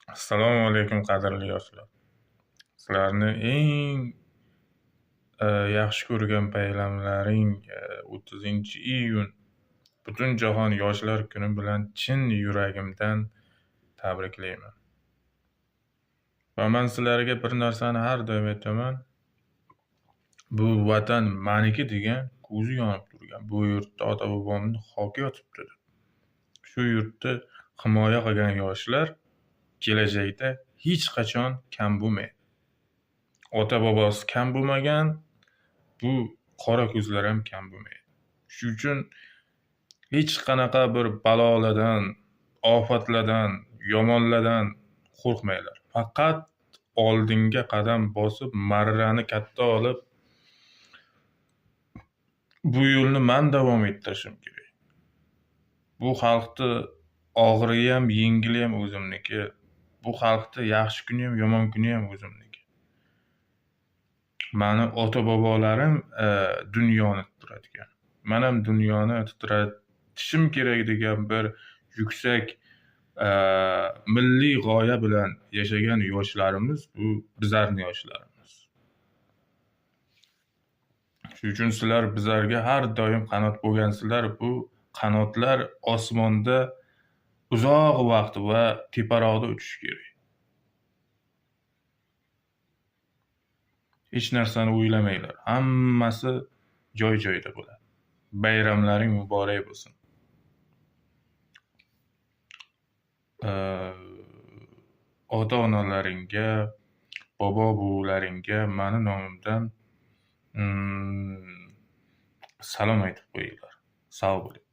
Assalomu alaykum, qadrli yoshlar. Sizlarni eng yaxshi ko'rgan bayramlaring 30-iyun butun jahon yoshlar kuni bilan chin yuragimdan tabriklayman. Va men sizlarga bir narsani har doim aytaman. Bu vatan meniki degan ko'zi yonib turgan. Bu yurtda ota-bobomning xoki yotibdi. Shu yurtni himoya qilgan yoshlar kelajakda hech qachon kam bo'lmaydi. Ota-bobosi kam bo'lmagan, bu qora ko'zlar ham kam bo'lmaydi. Shuning uchun hech qanaqa bir balolardan, ofatlardan, yomonlardan qo'rqmanglar. Faqat oldinga qadam bosib, marrani katta olib, bu yo'lni men davom ettirishim kerak. Bu xalqni og'iri ham, yengili ham o'zimniki. Bu xalqni yaxshi kuni ham, yomon kuni ham o'zimniki. Mani ota-bobolarim dunyoni titratgan. Men ham dunyoni titratishim kerak degan bir yuksak milliy g'oya bilan yashagan yoshlarimiz bu bizlarning yoshlarimiz. Shuning uchun sizlar bizlarga har doim qanot bo'lgansizlar. Bu qanotlar osmonda uzoq vaqt va teparoqda uchishi kerak. Hech narsani o'ylamanglar. Hammasi joy-joyida bo'ladi. Bayramlaring muborak bo'lsin. Ota-onalaringga, bobo-buvalaringga meni nomimdan salom aytib qo'yinglar. Sog' bo'ling.